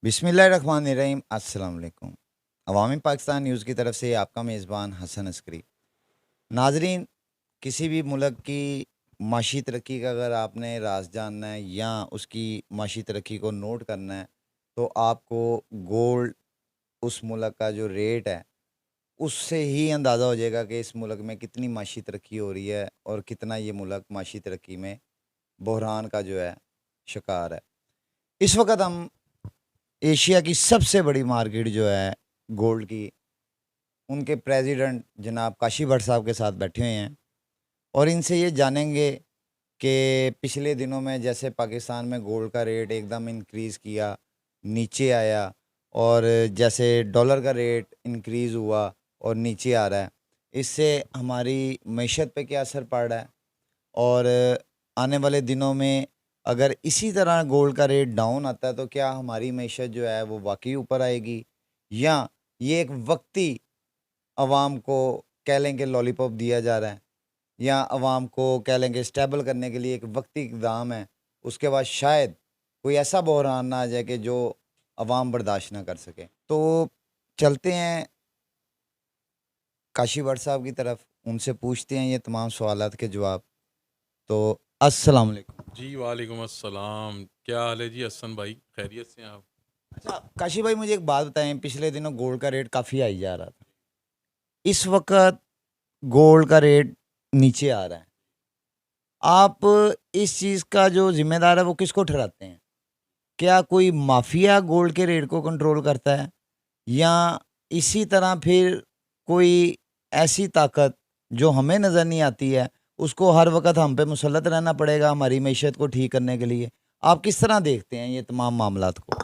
बिस्मिल्लाहिर्रहमानिर्रहीम अस्सलाम वालेकुम। अवामी पाकिस्तान न्यूज़ की तरफ से आपका मेज़बान हसन अस्करी। नाज़रीन, किसी भी मुल्क की माशी तरक्की का अगर आपने राज जानना है या उसकी माशी तरक्की को नोट करना है, तो आपको गोल्ड उस मुल्क का जो रेट है, उससे ही अंदाज़ा हो जाएगा कि इस मुल्क में कितनी माशी तरक्की हो रही है और कितना ये मुल्क माशी तरक्की में बहरान का जो है शिकार है। इस वक़्त हम एशिया की सबसे बड़ी मार्केट जो है गोल्ड की, उनके प्रेसिडेंट जनाब काशी भट्ट साहब के साथ बैठे हुए हैं और इनसे ये जानेंगे कि पिछले दिनों में जैसे पाकिस्तान में गोल्ड का रेट एकदम इंक्रीज़ किया, नीचे आया और जैसे डॉलर का रेट इंक्रीज़ हुआ और नीचे आ रहा है, इससे हमारी मईशत पे क्या असर पड़ रहा है और आने वाले दिनों में अगर इसी तरह गोल्ड का रेट डाउन आता है तो क्या हमारी मईशत जो है वो वाक़ई ऊपर आएगी या ये एक वक्ती अवाम को कह लें कि लॉलीपॉप दिया जा रहा है या अवाम को कह लें कि स्टेबल करने के लिए एक वक्ती इक़दाम है, उसके बाद शायद कोई ऐसा बहरान ना आ जाए कि जो अवाम बर्दाश्त ना कर सके। तो चलते हैं काशी भट्ट साहब की तरफ, उनसे पूछते हैं ये तमाम सवालात के जवाब। तो अस्सलाम वालेकुम। जी, वालेकुम अस्सलाम। क्या हाल है जी हसन भाई? खैरियत से हैं आप? अच्छा, काशी भाई मुझे एक बात बताएँ, पिछले दिनों गोल्ड का रेट काफ़ी हाई जा रहा था। इस वक़्त गोल्ड का रेट नीचे आ रहा है। आप इस चीज़ का जो ज़िम्मेदार है वो किसको ठहराते हैं? क्या कोई माफ़िया गोल्ड के रेट को कंट्रोल करता है? या इसी तरह फिर कोई ऐसी ताकत जो हमें नज़र नहीं आती है, उसको हर वक़्त हम पे मुसल्लत रहना पड़ेगा हमारी मईशत को ठीक करने के लिए? आप किस तरह देखते हैं ये तमाम मामलात को?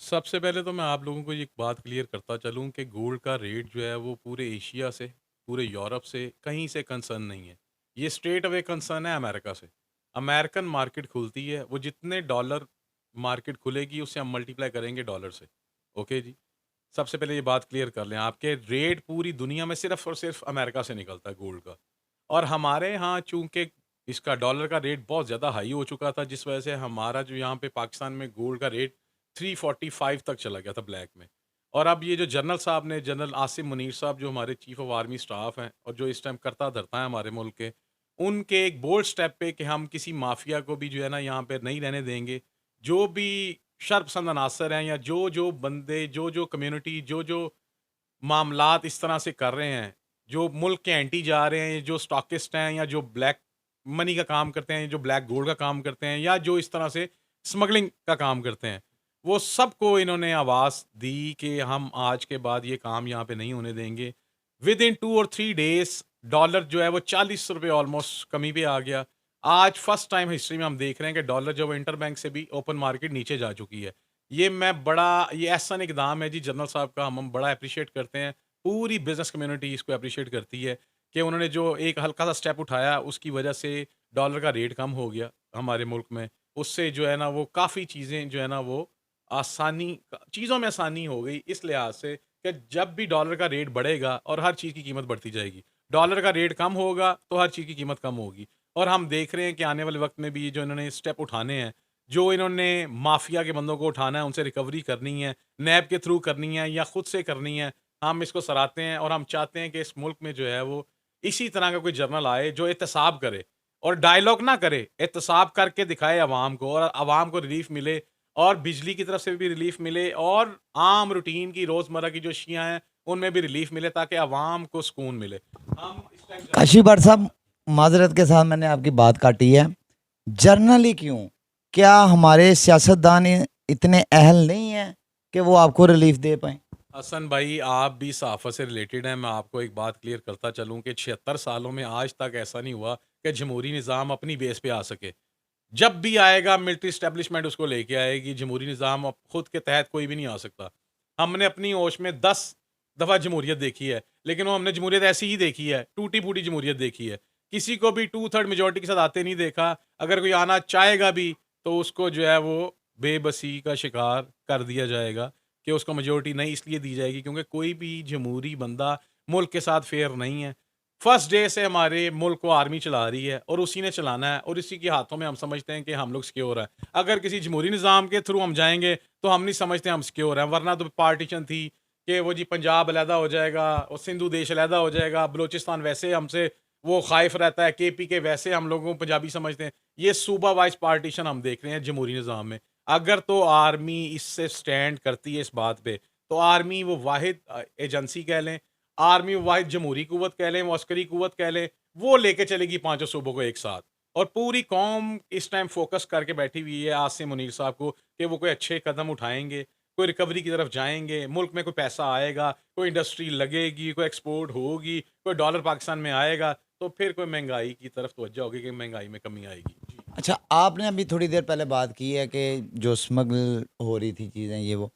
सबसे पहले तो मैं आप लोगों को एक बात क्लियर करता चलूँ कि गोल्ड का रेट जो है वो पूरे एशिया से, पूरे यूरोप से, कहीं से कंसर्न नहीं है। ये स्ट्रेट अवे कंसर्न है अमेरिका से। अमेरिकन मार्केट खुलती है, वो जितने डॉलर मार्केट खुलेगी उससे हम मल्टीप्लाई करेंगे डॉलर से। ओके जी? सबसे पहले ये बात क्लियर कर लें, आपके रेट पूरी दुनिया में सिर्फ़ और सिर्फ़ अमेरिका से निकलता है गोल्ड का। और हमारे यहाँ चूँकि इसका डॉलर का रेट बहुत ज़्यादा हाई हो चुका था, जिस वजह से हमारा जो यहाँ पे पाकिस्तान में गोल्ड का रेट 345 तक चला गया था ब्लैक में। और अब ये जो जनरल साहब ने, जनरल आसिम मुनीर साहब जो हमारे चीफ़ ऑफ आर्मी स्टाफ हैं और जो इस टाइम करता-धरता है हमारे मुल्क के, उनके एक बोल्ड स्टेप पे कि हम किसी माफ़िया को भी जो है ना यहाँ पे नहीं रहने देंगे। जो भी शरपसंद अनासर हैं या जो-जो बंदे, जो-जो कम्युनिटी, जो-जो मामलात इस तरह से कर रहे हैं, जो मुल्क के एंटी जा रहे हैं, जो स्टॉकिस्ट हैं या जो ब्लैक मनी का काम करते हैं, जो ब्लैक गोल्ड का काम करते हैं या जो इस तरह से स्मगलिंग का काम करते हैं, वो सबको इन्होंने आवाज़ दी कि हम आज के बाद ये काम यहाँ पे नहीं होने देंगे। विदिन 2 और 3 डेज़ डॉलर जो है वो ₹40 ऑलमोस्ट कमी पे आ गया। आज फर्स्ट टाइम हिस्ट्री में हम देख रहे हैं कि डॉलर जो है इंटरबैंक से भी ओपन मार्केट नीचे जा चुकी है। ये एहसन इक़दाम है जी जनरल साहब का, हम बड़ा एप्रिशिएट करते हैं। पूरी बिज़नेस कम्युनिटी इसको एप्रिशिएट करती है कि उन्होंने जो एक हल्का-सा स्टेप उठाया, उसकी वजह से डॉलर का रेट कम हो गया हमारे मुल्क में। उससे जो है ना वो काफ़ी चीज़ें जो है ना वो आसानी चीज़ों में आसानी हो गई इस लिहाज से कि जब भी डॉलर का रेट बढ़ेगा और हर चीज़ की कीमत बढ़ती जाएगी। डॉलर का रेट कम होगा तो हर चीज़ की कीमत कम होगी। और हम देख रहे हैं कि आने वाले वक़्त में भी ये जो इन्होंने स्टेप उठाने हैं, जो इन्होंने माफिया के बंदों को उठाना है, उनसे रिकवरी करनी है, नैब के थ्रू करनी है या खुद से करनी है, हम इसको सराहते हैं और हम चाहते हैं कि इस मुल्क में जो है वो इसी तरह का कोई जर्नल आए जो एहतसाब करे और डायलॉग ना करे, एहतसाब करके दिखाए अवाम को और अवाम को रिलीफ मिले और बिजली की तरफ से भी रिलीफ मिले और आम रूटीन की रोज़मर्रा की जो अशिया हैं, उनमें भी रिलीफ मिले ताकि अवाम को सुकून मिले। हम इस टाइम काशी जर्नल भट्ट साहब, माज़रत के साथ मैंने आपकी बात काटी है। जर्नली क्यों? क्या हमारे सियासतदान इतने अहल नहीं हैं कि वो आपको रिलीफ़ दे पाएँ? हसन भाई, आप भी सहाफ़त से रिलेटेड हैं। मैं आपको एक बात क्लियर करता चलूँ कि 76 सालों में आज तक ऐसा नहीं हुआ कि जमहूरी निज़ाम अपनी बेस पे आ सके। जब भी आएगा मिलिट्री एस्टेब्लिशमेंट उसको लेके आएगी, जमहूरी निज़ाम अब खुद के तहत कोई भी नहीं आ सकता। हमने अपनी होश में 10 दफ़ा जमहूरियत देखी है, लेकिन वो हमने जमहूरियत ऐसी ही देखी है, टूटी-फूटी जमहूरियत देखी है। किसी को भी 2/3 मेजॉरिटी के साथ आते नहीं देखा। अगर कोई आना चाहेगा भी, तो उसको जो है वो बेबसी का शिकार कर दिया जाएगा कि उसको मेजॉरिटी नहीं इसलिए दी जाएगी क्योंकि कोई भी जमहूरी बंदा मुल्क के साथ फेयर नहीं है। फर्स्ट डे से हमारे मुल्क को आर्मी चला रही है और उसी ने चलाना है और इसी के हाथों में हम समझते हैं कि हम लोग सिक्योर हैं। अगर किसी जमहूरी निज़ाम के थ्रू हम जाएँगे तो हम नहीं समझते हम सिक्योर हैं, वरना तो पार्टीशन थी कि वो जी पंजाब अलहदा हो जाएगा और सिंधु देश अलहदा हो जाएगा, बलूचिस्तान वैसे हमसे वो ख़ाइफ़ रहता है, केपीके वैसे हम लोगों को पंजाबी समझते हैं। ये सूबा वाइज़ पार्टीशन हम देख रहे हैं जमहूरी निज़ाम में। अगर तो आर्मी इससे स्टैंड करती है इस बात पे, तो आर्मी वो वाहिद एजेंसी कह लें, आर्मी वाहिद जमहूरी कुव्वत कह लें, मौस्करी कुव्वत कह लें, वो लेके चलेगी पाँचों सूबों को एक साथ। और पूरी कौम इस टाइम फ़ोकस करके बैठी हुई है आसिम मुनीर साहब को कि वो कोई अच्छे कदम उठाएँगे, कोई रिकवरी की तरफ जाएँगे, मुल्क में कोई पैसा आएगा, कोई इंडस्ट्री लगेगी, कोई एक्सपोर्ट होगी, कोई डॉलर पाकिस्तान में आएगा, तो फिर कोई महँगाई की तरफ तवज्जो होगी कि महँगाई में कमी आएगी। जी। अच्छा, आपने अभी थोड़ी देर पहले बात की है कि जो स्मगल हो रही थी चीज़ें ये वो।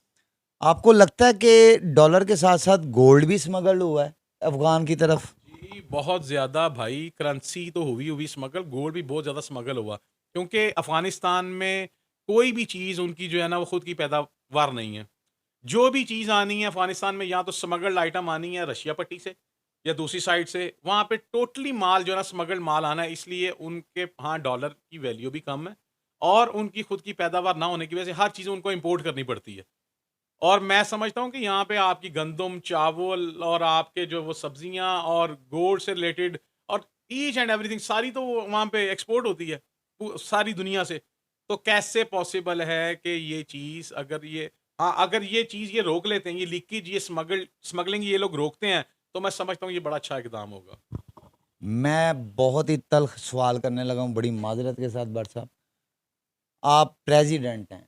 आपको लगता है कि डॉलर के साथ-साथ गोल्ड भी स्मगल हुआ है अफ़गान की तरफ? जी, बहुत ज़्यादा भाई, करेंसी तो हुई स्मगल, गोल्ड भी बहुत ज़्यादा स्मगल हुआ। क्योंकि अफ़गानिस्तान में कोई भी चीज़ उनकी जो है ना वो खुद की पैदावार नहीं है। जो भी चीज़ आनी है अफ़गानिस्तान में या तो स्मगल्ड आइटम आनी है रशिया पट्टी से या दूसरी साइड से, वहाँ पे टोटली माल जो है ना स्मगल्ड माल आना है, इसलिए उनके यहाँ डॉलर की वैल्यू भी कम है और उनकी खुद की पैदावार ना होने की वजह से हर चीज़ उनको इम्पोर्ट करनी पड़ती है। और मैं समझता हूँ कि यहाँ पे आपकी गंदम, चावल और आपके जो वो सब्जियाँ और गोल्ड से रिलेटेड और ईच एंड एवरीथिंग सारी तो वहाँ पे एक्सपोर्ट होती है सारी दुनिया से। तो कैसे पॉसिबल है कि ये चीज़ अगर ये हाँ, अगर ये चीज़ ये रोक लेते हैं, ये लीकेज, ये स्मगलिंग ये लोग रोकते हैं, तो मैं समझता हूँ ये बड़ा अच्छा इकदाम होगा। मैं बहुत ही तल्ख़ सवाल करने लगा हूँ, बड़ी माज़रत के साथ भट्ट साहब। आप प्रेज़िडेंट हैं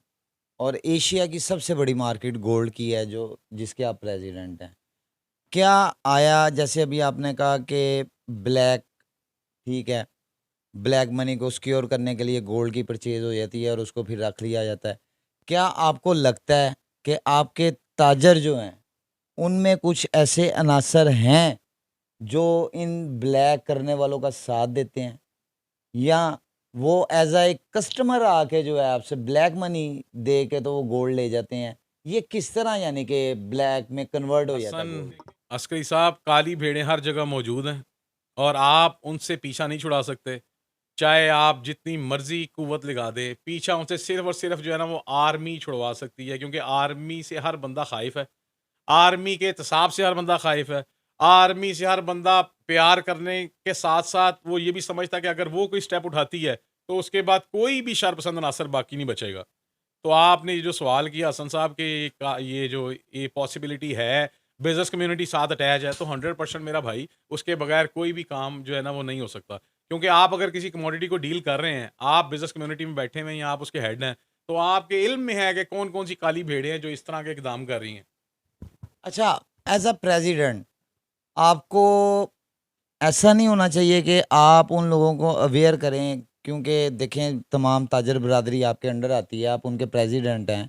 और एशिया की सबसे बड़ी मार्केट गोल्ड की है जो जिसके आप प्रेज़िडेंट हैं। क्या आया जैसे अभी आपने कहा कि ब्लैक ठीक है, ब्लैक मनी को सिक्योर करने के लिए गोल्ड की परचेज़ हो जाती है और उसको फिर रख लिया जाता है। क्या आपको लगता है कि आपके ताजर जो हैं, उनमें कुछ ऐसे अनासर हैं, जो इन ब्लैक करने वालों का साथ देते हैं? या वो एज़ एक कस्टमर आके जो है आपसे ब्लैक मनी दे के तो वो गोल्ड ले जाते हैं? ये किस तरह यानी कि ब्लैक में कन्वर्ट हो जाता है हसन गोल्ड? अस्करी साहब, काली भेड़ें हर जगह मौजूद हैं और आप उनसे पीछा नहीं छुड़ा सकते। चाहे आप जितनी मर्ज़ी कुव्वत लगा दें, पीछा उनसे सिर्फ़ और सिर्फ़ जो है ना वो आर्मी छुड़वा सकती है, क्योंकि आर्मी से हर बंदा ख़ाइफ़ है। आर्मी के एहतसाब से हर बंदा ख़ाइफ़ है। आर्मी से हर बंदा प्यार करने के साथ-साथ वो ये भी समझता है कि अगर वो कोई स्टेप उठाती है, तो उसके बाद कोई भी शरपसंद अनासर बाकी नहीं बचेगा। तो आपने ये जो सवाल किया हसन साहब कि ये जो ये पॉसिबिलिटी है, बिज़नेस कम्युनिटी साथ अटैच है, तो 100% मेरा भाई, उसके बगैर कोई भी काम जो है ना वो नहीं हो सकता। क्योंकि आप अगर किसी कमोडिटी को डील कर रहे हैं, आप बिज़नेस कम्युनिटी में बैठे हुए हैं या आप उसके हेड हैं, तो आपके इल्म में है कि कौन-कौन सी काली भेड़ें हैं जो इस तरह के इक़दाम कर रही हैं। अच्छा, एज़ अ प्रेज़िडेंट आपको ऐसा नहीं होना चाहिए कि आप उन लोगों को अवेयर करें क्योंकि देखें तमाम ताजर बिरादरी आपके अंडर आती है, आप उनके प्रेज़िडेंट हैं।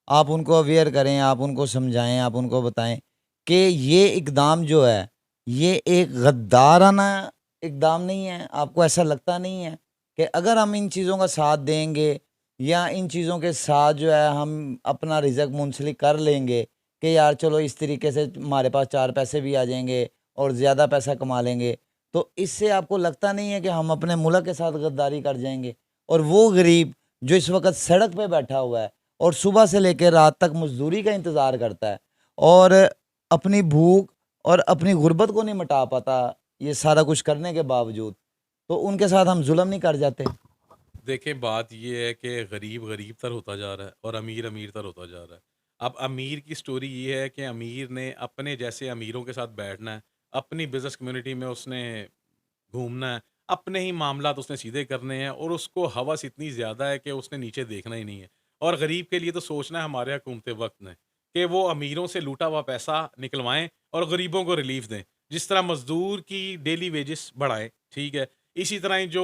आप उनको अवेयर करें, आप उनको समझाएँ, आप उनको बताएँ कि ये इक़दाम जो है, ये एक गद्दाराना इक़दाम नहीं है। आपको ऐसा लगता नहीं है कि अगर हम इन चीज़ों का साथ देंगे या इन चीज़ों के साथ जो है हम अपना रिज़्क मुंसलिक कर लेंगे कि यार चलो इस तरीके से हमारे पास 4 पैसे भी आ जाएँगे और ज़्यादा पैसा कमा लेंगे। तो इससे आपको लगता नहीं है कि हम अपने मुल्क के साथ गद्दारी कर जाएँगे? और वो गरीब जो इस वक़्त सड़क पे बैठा हुआ है और सुबह से लेकर रात तक मज़दूरी का इंतज़ार करता है और अपनी भूख और अपनी गुर्बत को नहीं मिटा पाता, ये सारा कुछ करने के बावजूद, तो उनके साथ हम ज़ुल्म नहीं कर जाते? देखिए, बात ये है कि गरीब गरीब तर होता जा रहा है और अमीर अमीर तर होता जा रहा है। अब अमीर की स्टोरी ये है कि अमीर ने अपने जैसे अमीरों के साथ बैठना है, अपनी बिज़नेस कम्युनिटी में उसने घूमना है, अपने ही मामलात उसने सीधे करने हैं और उसको हवस इतनी ज़्यादा है कि उसने नीचे देखना ही नहीं है। और गरीब के लिए तो सोचना है हमारे हुकूमत वक़्त ने कि वो अमीरों से लूटा हुआ पैसा निकलवाएँ और गरीबों को रिलीफ़ दें। जिस तरह मज़दूर की डेली वेजेस बढ़ाएँ, ठीक है? इसी तरह ही जो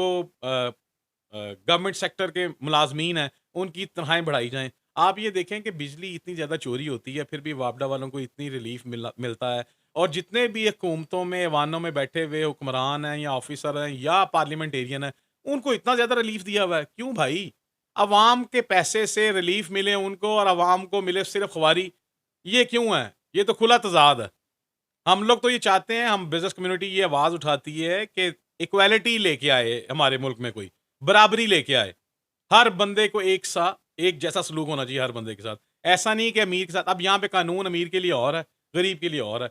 गवर्नमेंट सेक्टर के मुलाज़मीन हैं, उनकी तनख़्वाहें बढ़ाई जाएँ। आप ये देखें कि बिजली इतनी ज़्यादा चोरी होती है, फिर भी वापडा वालों को इतनी रिलीफ़ मिलता है और जितने भी हुकूमतों में, ऐवानों में बैठे हुए हुक्मरान हैं या ऑफ़िसर हैं या पार्लियामेंटेरियन हैं, उनको इतना ज़्यादा रिलीफ़ दिया हुआ है। क्यों भाई? अवाम के पैसे से रिलीफ़ मिले उनको और अवाम को मिले सिर्फ़ ख़ुमारी, ये क्यों है? ये तो खुला तज़ाद है। हम लोग तो ये चाहते हैं, हम बिज़नेस कम्युनिटी ये आवाज़ उठाती है कि इक्वालिटी लेके आए हमारे मुल्क में कोई, बराबरी लेके आए। हर बंदे को एक जैसा सलूक होना चाहिए हर बंदे के साथ। ऐसा नहीं कि अमीर के साथ अब यहाँ पे कानून अमीर के लिए और है, गरीब के लिए और है।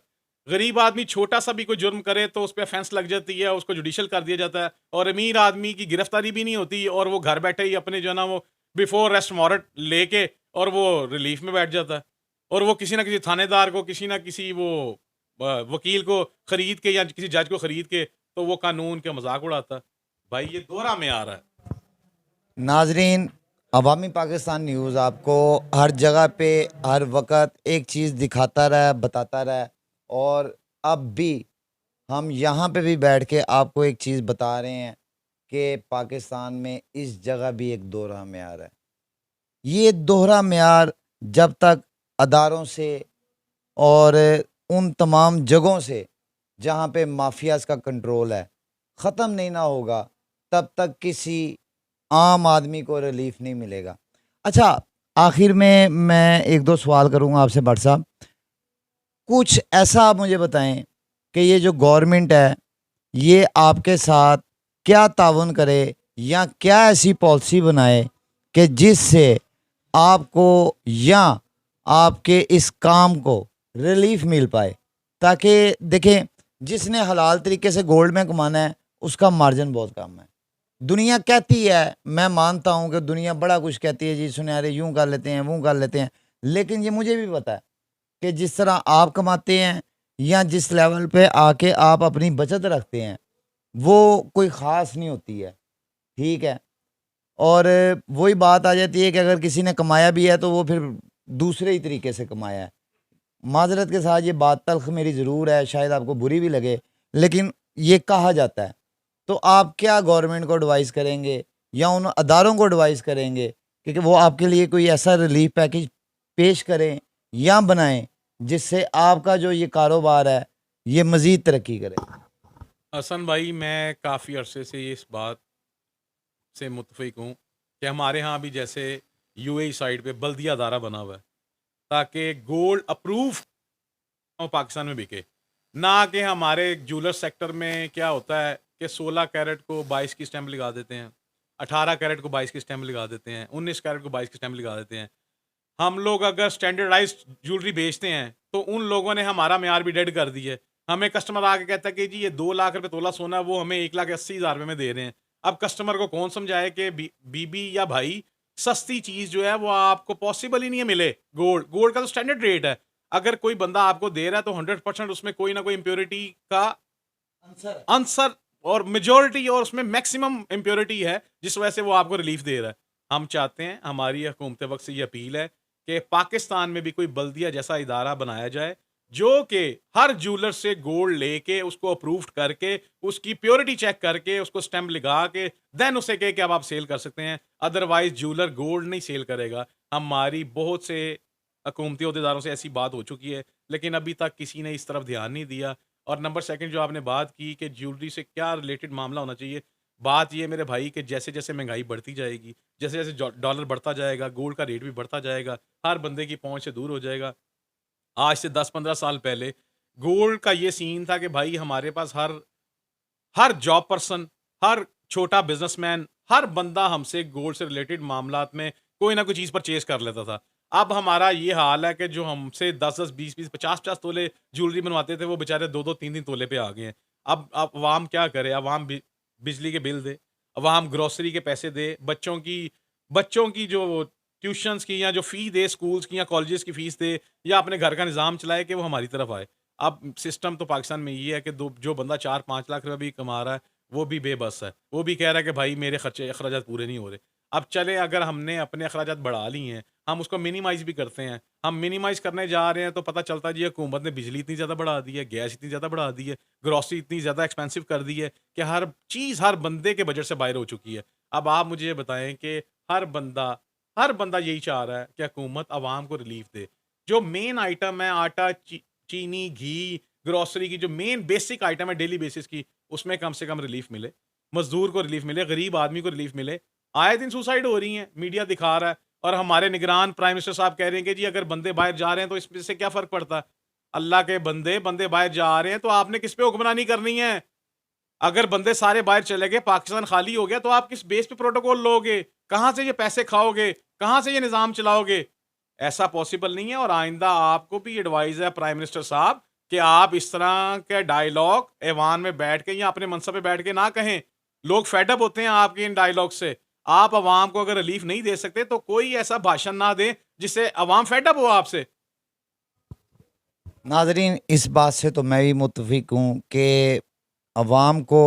गरीब आदमी छोटा-सा भी कोई जुर्म करे तो उस पे ऑफेंस लग जाती है, उसको जुडिशियल कर दिया जाता है और अमीर आदमी की गिरफ्तारी भी नहीं होती और वो घर बैठे ही अपने जो है ना वो बिफोर अरेस्ट वारंट लेके और वो रिलीफ में बैठ जाता है। और वो किसी न किसी थानेदार को, किसी न किसी वो वकील को खरीद के या किसी जज को खरीद के तो वो कानून का मज़ाक उड़ाता है। भाई ये दोहरा मेयार है। नाजरीन, अवामी पाकिस्तान न्यूज़ आपको हर जगह पे हर वक्त एक चीज़ दिखाता रहा, बताता रहा, और अब भी हम यहाँ पे भी बैठ के आपको एक चीज़ बता रहे हैं कि पाकिस्तान में इस जगह भी एक दोहरा मेयार है। ये दोहरा मेयार जब तक अदारों से और उन तमाम जगहों से जहाँ पे माफियाज़ का कंट्रोल है, ख़त्म नहीं ना होगा, तब तक किसी आम आदमी को रिलीफ नहीं मिलेगा। अच्छा, आखिर में मैं 1-2 सवाल करूँगा आपसे भट्ट साहब। कुछ ऐसा आप मुझे बताएँ कि ये जो गवर्नमेंट है, ये आपके साथ क्या ताउन करे या क्या ऐसी पॉलिसी बनाए कि जिससे आपको या आपके इस काम को रिलीफ मिल पाए? ताकि देखें, जिसने हलाल तरीके से गोल्ड में कमाना है, उसका मार्जिन बहुत कम है। दुनिया कहती है, मैं मानता हूँ कि दुनिया बड़ा कुछ कहती है, जी सुनहरे यूँ कर लेते हैं, वो कर लेते हैं। लेकिन ये मुझे भी पता है कि जिस तरह आप कमाते हैं या जिस लेवल पे आके आप अपनी बचत रखते हैं, वो कोई ख़ास नहीं होती है, ठीक है? और वही बात आ जाती है कि अगर किसी ने कमाया भी है, तो वो फिर दूसरे ही तरीके से कमाया है। माज़रत के साथ ये बात तल्ख़ मेरी ज़रूर है, शायद आपको बुरी भी लगे, लेकिन ये कहा जाता है। तो आप क्या गवर्नमेंट को एडवाइस करेंगे या उन अदारों को एडवाइस करेंगे कि वो आपके लिए कोई ऐसा रिलीफ पैकेज पेश करें या बनाएँ, जिससे आपका जो ये कारोबार है, ये मज़ीद तरक्की करे? हसन भाई, मैं काफ़ी अरसे से इस बात से मुत्तफ़िक हूँ कि हमारे यहाँ भी जैसे यूएई साइड पे बल्दिया अदारा बना हुआ है, ताकि गोल्ड अप्रूव पाकिस्तान में बिके। ना कि हमारे ज्वेलर सेक्टर में क्या होता है कि 16 कैरेट को 22 की स्टैम्प लगा देते हैं, 18 कैरेट को 22 की स्टैम्प लगा देते हैं, 19 कैरेट को 22 की स्टैम्प लगा देते हैं। हम लोग अगर स्टैंडर्डाइज्ड ज्वेलरी बेचते हैं, तो उन लोगों ने हमारा मेयार भी डेड कर दी है। हमें कस्टमर आके कहता है कि जी ये 2 लाख रुपए तोला सोना है, वो हमें 1,80,000 रुपए में दे रहे हैं। अब कस्टमर को कौन समझाए कि बीबी या भाई, सस्ती चीज़ जो है वो आपको पॉसिबल ही नहीं है मिले। गोल्ड गोल्ड का तो स्टैंडर्ड रेट है। अगर कोई बंदा आपको दे रहा है तो 100% उसमें कोई ना कोई इम्प्योरिटी का आंसर और मेजॉरिटी और उसमें मैक्सिमम इम्प्योरिटी है, जिस वजह से वो आपको रिलीफ दे रहा है। हम चाहते हैं, हमारी हुकूमत वक्त से ये अपील है कि पाकिस्तान में भी कोई बल्दिया जैसा इदारा बनाया जाए, जो कि हर ज्वेलर से गोल्ड लेके उसको अप्रूव्ड करके, उसकी प्योरिटी चेक करके, उसको स्टैम्प लगा के देन उसे कहे कि अब आप सेल कर सकते हैं। अदरवाइज ज्वेलर गोल्ड नहीं सेल करेगा। हमारी बहुत से हुकूमती अहदेदारों से ऐसी बात हो चुकी है, लेकिन अभी तक किसी ने इस तरफ ध्यान नहीं दिया। और नंबर सेकंड, जो आपने बात की कि ज्वेलरी से क्या रिलेटेड मामला होना चाहिए, बात ये मेरे भाई कि जैसे-जैसे महँगाई बढ़ती जाएगी, जैसे-जैसे डॉलर बढ़ता जाएगा, गोल्ड का रेट भी बढ़ता जाएगा, हर बंदे की पहुँच से दूर हो जाएगा। आज से 10-15 साल पहले गोल्ड का ये सीन था कि भाई हमारे पास हर हर जॉब पर्सन, हर छोटा बिज़नेसमैन, हर बंदा हमसे गोल्ड से रिलेटेड मामलात में कोई ना कोई चीज़ परचेज़ कर लेता था। अब हमारा ये हाल है कि जो हमसे 10-10, 20-20, 50-50 तोले ज्वेलरी बनवाते थे, वो बेचारे 2-2, 3-3 तोले पे आ गए हैं। अब अवाम क्या करे? अवाम बिजली के बिल दे, अवाम ग्रोसरी के पैसे दे, बच्चों की जो ट्यूशन्स की या जो फ़ी दे स्कूल्स की या कॉलेजेस की फ़ीस दे, या अपने घर का निज़ाम चलाए कि वो हमारी तरफ आए। अब सिस्टम तो पाकिस्तान में ये है कि जो बंदा 4-5 लाख रुपए भी कमा रहा है, वो भी बेबस है। वो भी कह रहा है कि भाई मेरे खर्चे अखराजात पूरे नहीं हो रहे। अब चले, अगर हमने अपने अखराजात बढ़ा लिए हैं, हम उसको मिनिमाइज़ भी करते हैं। हम मिनिमाइज़ करने जा रहे हैं तो पता चलता है जी हुकूमत ने बिजली इतनी ज़्यादा बढ़ा दी है, गैस इतनी ज़्यादा बढ़ा दी है, ग्रोसरी इतनी ज़्यादा एक्सपेंसिव कर दी है कि हर चीज़ हर बंदे के बजट से बाहर हो चुकी है। अब आप मुझे ये बताएँ कि हर बंदा यही चाह रहा है कि हुकूमत अवाम को रिलीफ़ दे। जो मेन आइटम है आटा, चीनी, घी, ग्रोसरी की जो मेन बेसिक आइटम है डेली बेसिस की, उसमें कम से कम रिलीफ मिले। मज़दूर को रिलीफ मिले, गरीब आदमी को रिलीफ मिले। आए दिन सुसाइड हो रही हैं, मीडिया दिखा रहा है, और हमारे निगरान प्राइम मिनिस्टर साहब कह रहे हैं कि जी अगर बंदे बाहर जा रहे हैं तो इसमें से क्या फ़र्क पड़ता है? अल्लाह के बंदे बंदे बाहर जा रहे हैं तो आपने किस पे हुक्मरानी करनी है? अगर बंदे सारे बाहर चले गए, पाकिस्तान खाली हो गया, तो आप किस बेस पे प्रोटोकॉल लोगे? कहाँ से ये पैसे खाओगे? कहाँ से ये निज़ाम चलाओगे? ऐसा पॉसिबल नहीं है। और आइंदा आपको भी एडवाइस है प्राइम मिनिस्टर साहब कि आप इस तरह के डायलॉग ऐवान में बैठ के या अपने मनसब पे बैठ के ना कहें। लोग फेड अप होते हैं आपके इन डायलॉग से। आप अवाम को अगर रिलीफ नहीं दे सकते तो कोई ऐसा भाषण ना दें जिससे अवाम फेड अप हो आपसे। नाजरीन, इस बात से तो मैं भी मुत्तफिक हूँ कि अवाम को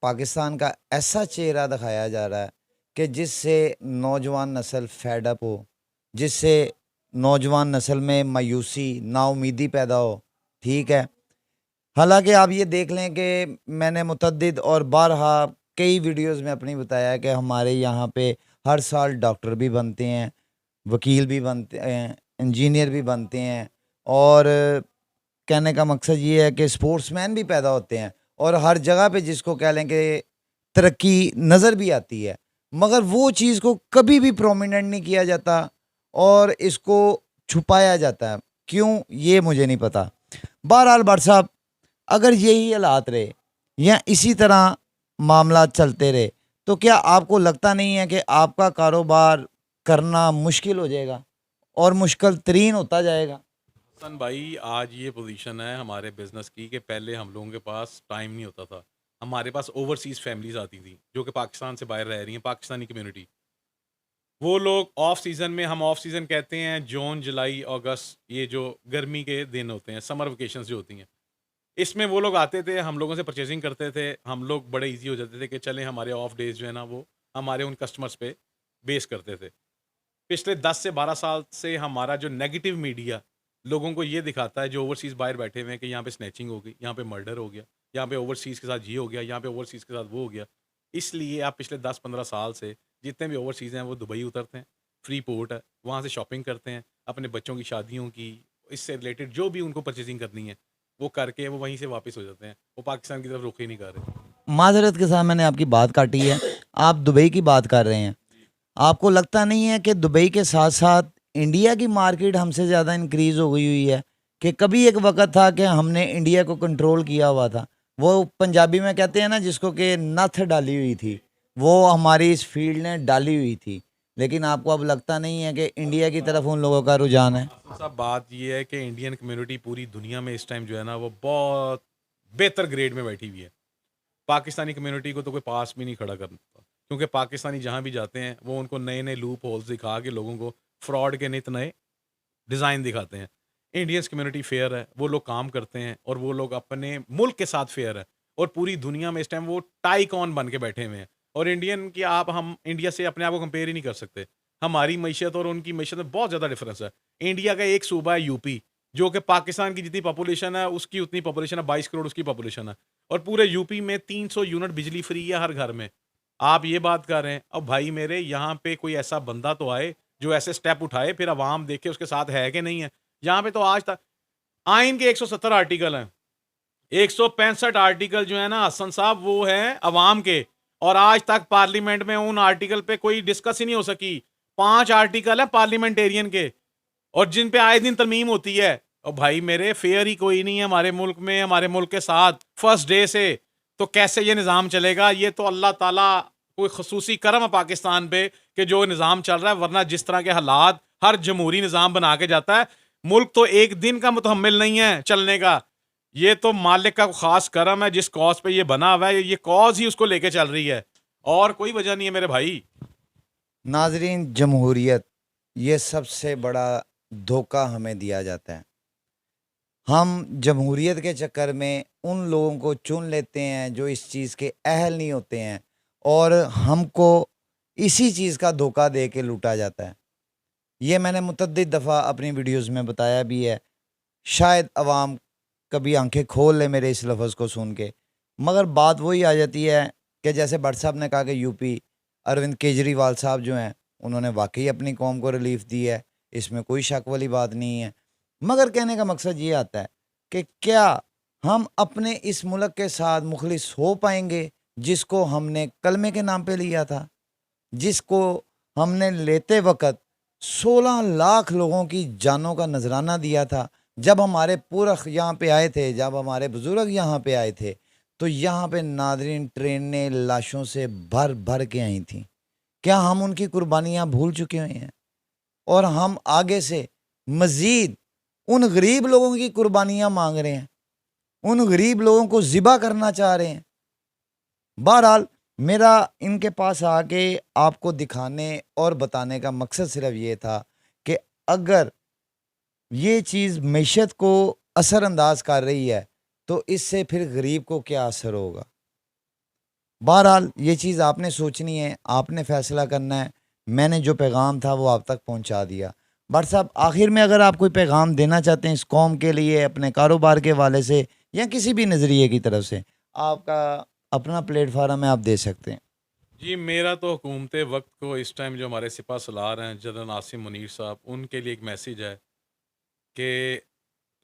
पाकिस्तान का ऐसा चेहरा दिखाया जा रहा है कि जिससे नौजवान नस्ल फेड अप हो, जिससे नौजवान नस्ल में मायूसी, नाउमीदी पैदा हो। ठीक है, हालांकि आप ये देख लें कि मैंने मुतद्दिद और बारहा कई वीडियोस में अपनी बताया कि हमारे यहाँ पे हर साल डॉक्टर भी बनते हैं, वकील भी बनते हैं, इंजीनियर भी बनते हैं, और कहने का मकसद ये है कि स्पोर्ट्समैन भी पैदा होते हैं, और हर जगह पे जिसको कह लें कि तरक्की नज़र भी आती है, मगर वो चीज़ को कभी भी प्रोमिनेंट नहीं किया जाता और इसको छुपाया जाता है। क्यों, ये मुझे नहीं पता। बहरहाल भट्ट साहब, अगर यही हालात रहे या इसी तरह मामला चलते रहे तो क्या आपको लगता नहीं है कि आपका कारोबार करना मुश्किल हो जाएगा और मुश्किल तरीन होता जाएगा? हसन भाई, आज ये पोजीशन है हमारे बिजनेस की कि पहले हम लोगों के पास टाइम नहीं होता था। हमारे पास ओवरसीज फैमिलीज आती थी जो कि पाकिस्तान से बाहर रह रही हैं, पाकिस्तानी कम्युनिटी। वो लोग ऑफ सीजन में, हम ऑफ सीजन कहते हैं जून, जुलाई, अगस्त, ये जो गर्मी के दिन होते हैं, समर वेकेशंस जो होती हैं, इसमें वो लोग आते थे, हम लोगों से परचेजिंग करते थे। हम लोग बड़े इजी हो जाते थे कि चलें हमारे ऑफ डेज जो है ना वो हमारे उन कस्टमर्स पे बेस करते थे। पिछले 10 से 12 साल से हमारा जो नेगेटिव मीडिया लोगों को ये दिखाता है, जो ओवरसीज़ बाहर बैठे हुए हैं, कि यहाँ पे स्नैचिंग हो गई, यहाँ पे मर्डर हो गया, यहाँ पे ओवरसीज़ के साथ ये हो गया, यहाँ पे ओवरसीज़ के साथ वो हो गया। इसलिए आप पिछले 10-15 साल से जितने भी ओवरसीज़ हैं वो दुबई उतरते हैं, फ्री पोर्ट है, वहाँ से शॉपिंग करते हैं, अपने बच्चों की शादियों की, इससे रिलेटेड जो भी उनको परचेजिंग करनी है, वो करके वो वहीं से वापस हो जाते हैं। वो पाकिस्तान की तरफ रुख ही नहीं कर रहे। माजरत के साथ मैंने आपकी बात काटी है। आप दुबई की बात कर रहे हैं। आपको लगता नहीं है कि दुबई के साथ साथ इंडिया की मार्केट हमसे ज़्यादा इंक्रीज़ हो गई हुई है? कि कभी एक वक़्त था कि हमने इंडिया को कंट्रोल किया हुआ था। वो पंजाबी में कहते हैं ना जिसको, कि नथ डाली हुई थी, वो हमारी इस फील्ड ने डाली हुई थी। लेकिन आपको अब लगता नहीं है कि इंडिया की तरफ उन लोगों का रुझान है? सब बात ये है कि इंडियन कम्युनिटी पूरी दुनिया में इस टाइम जो है ना वो बहुत बेहतर ग्रेड में बैठी हुई है। पाकिस्तानी कम्युनिटी को तो कोई पास भी नहीं खड़ा करता, क्योंकि पाकिस्तानी जहाँ भी जाते हैं वो उनको नए नए लूप होल्स दिखा के लोगों को फ्रॉड के नित नए डिज़ाइन दिखाते हैं। इंडियंस कम्युनिटी फेयर है, वो लोग काम करते हैं और वो लोग अपने मुल्क के साथ फेयर है, और पूरी दुनिया में इस टाइम वो टाइकॉन बन के बैठे हुए हैं। और इंडियन की आप, हम इंडिया से अपने आप को कंपेयर ही नहीं कर सकते। हमारी मीशत और उनकी मीशत में बहुत ज़्यादा डिफरेंस है। इंडिया का एक सूबा है यूपी, जो कि पाकिस्तान की जितनी पॉपुलेशन है उसकी उतनी पॉपुलेशन है, 22 करोड़ उसकी पॉपुलेशन है, और पूरे यूपी में 300 यूनिट बिजली फ्री है हर घर में। आप ये बात कर रहे हैं, अब भाई मेरे यहाँ पे कोई ऐसा बंदा तो आए जो ऐसे स्टेप उठाए, फिर अवाम देखे उसके साथ है कि नहीं है। यहाँ पे तो आज तक आइन के 170 आर्टिकल हैं, 165 आर्टिकल जो है ना हसन साहब वो हैं अवाम के, और आज तक पार्लियामेंट में उन आर्टिकल पे कोई डिस्कस ही नहीं हो सकी। 5 आर्टिकल है पार्लियामेंटेरियन के, और जिन पे आए दिन तरमीम होती है। और भाई मेरे फेयर ही कोई नहीं है हमारे मुल्क में, हमारे मुल्क के साथ फर्स्ट डे से। तो कैसे ये निज़ाम चलेगा? ये तो अल्लाह ताला कोई खसूसी करम है पाकिस्तान पे कि जो निज़ाम चल रहा है, वरना जिस तरह के हालात हर जमहूरी निज़ाम बना के जाता है, मुल्क तो एक दिन का मुतहम्मिल नहीं है चलने का। ये तो मालिक का खास करम है, जिस कॉज पे ये बना हुआ है, ये कॉज ही उसको लेके चल रही है, और कोई वजह नहीं है मेरे भाई। नाज़रीन, जमहूरियत, ये सबसे बड़ा धोखा हमें दिया जाता है। हम जमहूरियत के चक्कर में उन लोगों को चुन लेते हैं जो इस चीज़ के अहल नहीं होते हैं, और हमको इसी चीज़ का धोखा दे के लूटा जाता है। ये मैंने मुतअद्दिद दफ़ा अपनी वीडियोज़ में बताया भी है। शायद अवाम कभी आंखें खोल ले मेरे इस लफ्ज़ को सुन के, मगर बात वही आ जाती है कि जैसे भट्ट साहब ने कहा कि यूपी, अरविंद केजरीवाल साहब जो हैं, उन्होंने वाकई अपनी कौम को रिलीफ दी है, इसमें कोई शक वाली बात नहीं है। मगर कहने का मकसद ये आता है कि क्या हम अपने इस मुल्क के साथ मुखलिस हो पाएंगे जिसको हमने कलमे के नाम पे लिया था, जिसको हमने लेते वक्त 16 लाख लोगों की जानों का नजराना दिया था, जब हमारे पुरख यहाँ पे आए थे, जब हमारे बुजुर्ग यहाँ पे आए थे, तो यहाँ पे नादरीन ट्रेनें लाशों से भर भर के आई थी। क्या हम उनकी कुर्बानियाँ भूल चुके हुए हैं? और हम आगे से मज़ीद उन गरीब लोगों की कुर्बानियाँ माँग रहे हैं, उन गरीब लोगों को ज़िबा करना चाह रहे हैं। बहरहाल मेरा इनके पास आके आपको दिखाने और बताने का मकसद सिर्फ़ ये था कि अगर ये चीज़ मईशत को असरअंदाज कर रही है, तो इससे फिर गरीब को क्या असर होगा? बहरहाल ये चीज़ आपने सोचनी है, आपने फ़ैसला करना है। मैंने जो पैगाम था वो आप तक पहुंचा दिया। बट साहब आखिर में अगर आप कोई पैगाम देना चाहते हैं इस कौम के लिए, अपने कारोबार के हवाले से या किसी भी नज़रिए की तरफ से, आपका अपना प्लेटफ़ॉर्म है, आप दे सकते हैं। जी, मेरा तो हुकूमत वक़्त को इस टाइम जो हमारे सिपह सलार हैं जनरल आसिम मुनीर साहब, उनके लिए एक मैसेज है कि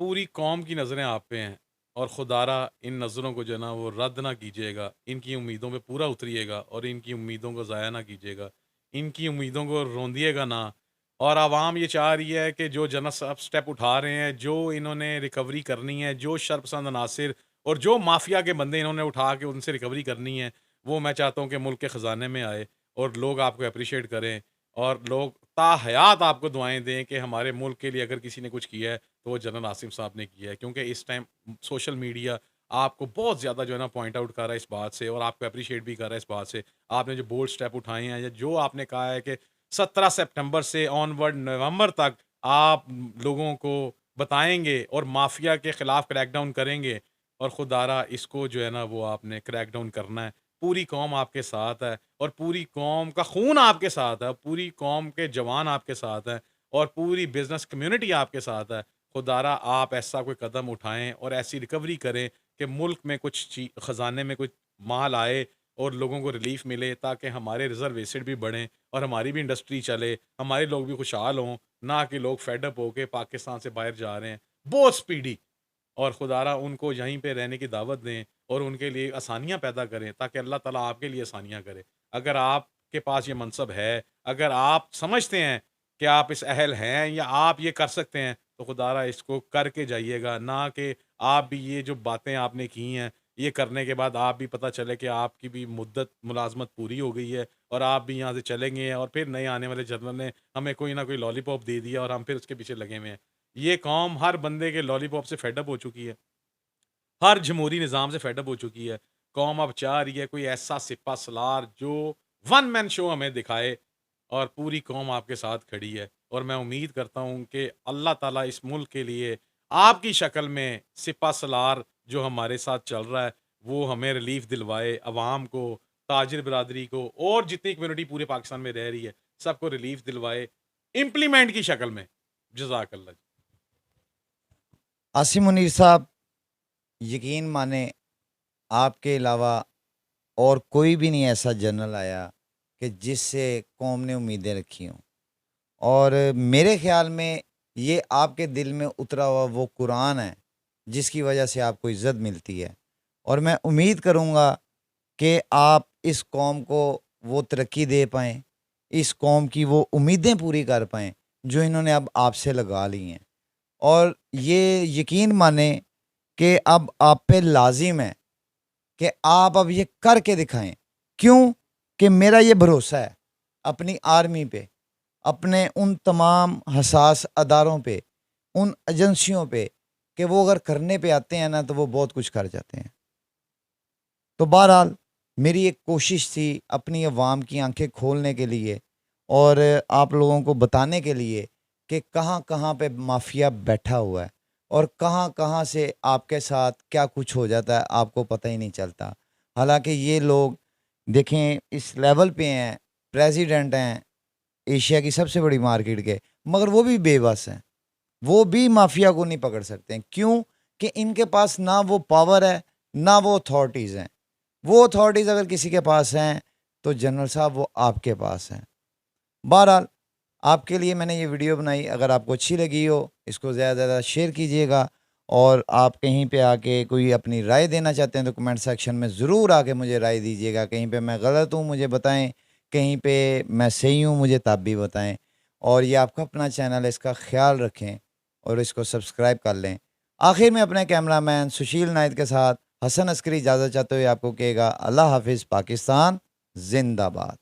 पूरी कौम की नज़रें आप पे हैं और खुदारा इन नज़रों को जो है ना वो रद्द ना कीजिएगा। इनकी उम्मीदों पे पूरा उतरिएगा और इनकी उम्मीदों को ज़ाया ना कीजिएगा। इनकी उम्मीदों को रोंदिएगा ना। और आवाम ये चाह रही है कि जो जनरल साहब स्टेप उठा रहे हैं, जो इन्होंने रिकवरी करनी है, जो शरपसंद अनासिर और जो माफिया के बंदे इन्होंने उठा के उनसे रिकवरी करनी है, वो मैं चाहता हूँ कि मुल्क के ख़ज़ाने में आए और लोग आपको एप्रिशिएट करें और लोग ताहयात आपको दुआएँ दें कि हमारे मुल्क के लिए अगर किसी ने कुछ किया है तो वो जनरल आसिम साहब ने किया है, क्योंकि इस टाइम सोशल मीडिया आपको बहुत ज़्यादा जो है ना पॉइंट आउट कर रहा है इस बात से और आपको एप्रिशिएट भी कर रहा है इस बात से। आपने जो बोल्ड स्टेप उठाए हैं या जो आपने कहा है कि 17 सितंबर से ऑनवर्ड नवंबर तक आप लोगों को बताएँगे और माफिया के खिलाफ क्रैकडाउन करेंगे और खुदारा इसको जो है ना वो आपने क्रैकडाउन करना है। पूरी कौम आपके साथ है और पूरी कौम का खून आपके साथ है, पूरी कौम के जवान आपके साथ हैं और पूरी बिज़नेस कम्युनिटी आपके साथ है। खुदारा आप ऐसा कोई कदम उठाएँ और ऐसी रिकवरी करें कि मुल्क में कुछ ख़ज़ाने में कुछ माल आए और लोगों को रिलीफ़ मिले ताकि हमारे रिज़र्वेशन भी बढ़ें और हमारी भी इंडस्ट्री चले, हमारे लोग भी खुशहाल हों, ना कि लोग फेड अप होके पाकिस्तान से बाहर जा रहे हैं। बहुत स्पीडी और खुदारा उनको यहीं पे रहने की दावत दें और उनके लिए आसानियाँ पैदा करें ताकि अल्लाह ताला आपके लिए आसानियाँ करे। अगर आपके पास ये मनसब है, अगर आप समझते हैं कि आप इस अहल हैं या आप ये कर सकते हैं, तो खुदारा इसको करके जाइएगा, ना कि आप भी ये जो बातें आपने की हैं, ये करने के बाद आप भी पता चले कि आपकी भी मुद्दत मुलाज़मत पूरी हो गई है और आप भी यहाँ से चले गए हैं और फिर नए आने वाले जनरल ने हमें कोई ना कोई लॉलीपॉप दे दिया और हम फिर उसके पीछे लगे हुए हैं। ये कौम हर बंदे के लॉलीपॉप से फेड अप हो चुकी है। हर जमहूरी निज़ाम से फेड अप हो चुकी है। कौम अब चाह रही है कोई ऐसा सिपह-सलार जो वन मैन शो हमें दिखाए और पूरी कौम आपके साथ खड़ी है। और मैं उम्मीद करता हूँ कि अल्लाह ताला इस मुल्क के लिए आपकी शक्ल में सिपह-सलार जो हमारे साथ चल रहा है, वो हमें रिलीफ़ दिलवाए, अवाम को, ताजिर बिरादरी को और जितनी कम्युनिटी पूरे पाकिस्तान में रह रही है, सबको रिलीफ़ दिलवाए, इम्प्लीमेंट की शक्ल में। जज़ाकल्लाह। आसिम मुनीर साहब, यकीन माने आपके अलावा और कोई भी नहीं ऐसा जनरल आया कि जिससे कौम ने उम्मीदें रखी हों। और मेरे ख़्याल में ये आपके दिल में उतरा हुआ वो कुरान है, जिसकी वजह से आपको इज़्ज़त मिलती है। और मैं उम्मीद करूँगा कि आप इस कौम को वो तरक्की दे पाएँ, इस कौम की वो उम्मीदें पूरी कर पाएँ, जो इन्होंने अब आपसे लगा ली हैं। और ये यकीन मानें कि अब आप पे लाज़िम है कि आप अब ये करके दिखाएँ। क्यों? कि मेरा ये भरोसा है अपनी आर्मी पे, अपने उन तमाम हसास अदारों पे, उन एजेंसियों पे कि वो अगर करने पे आते हैं ना तो वो बहुत कुछ कर जाते हैं। तो बहरहाल मेरी एक कोशिश थी अपनी अवाम की आंखें खोलने के लिए और आप लोगों को बताने के लिए कि कहाँ-कहाँ पे माफिया बैठा हुआ है और कहाँ-कहाँ से आपके साथ क्या कुछ हो जाता है आपको पता ही नहीं चलता। हालाँकि ये लोग देखें इस लेवल पे हैं, प्रेज़िडेंट हैं एशिया की सबसे बड़ी मार्केट के, मगर वो भी बेबस हैं। वो भी माफिया को नहीं पकड़ सकते हैं। क्यों? कि इनके पास ना वो पावर है, ना वो अथॉरिटीज़ हैं। वो अथॉरिटीज़ अगर किसी के पास हैं, तो जनरल साहब वो आपके पास हैं। बहरहाल, आपके लिए मैंने ये वीडियो बनाई, अगर आपको अच्छी लगी हो, इसको ज़्यादा से ज़्यादा शेयर कीजिएगा और आप कहीं पे आके कोई अपनी राय देना चाहते हैं, तो कमेंट सेक्शन में ज़रूर आके मुझे राय दीजिएगा। कहीं पे मैं गलत हूँ, मुझे बताएँ, कहीं पे मैं सही हूँ, मुझे तब भी बताएँ। और ये आपका अपना चैनल है, इसका ख़्याल रखें। और इसको सब्सक्राइब कर लें। आखिर में अपने कैमरामैन सुशील नाइद के साथ हसन अस्करी इजाज़त चाहते हुए आपको कहेगा अल्लाह हाफिज़, पाकिस्तान जिंदाबाद।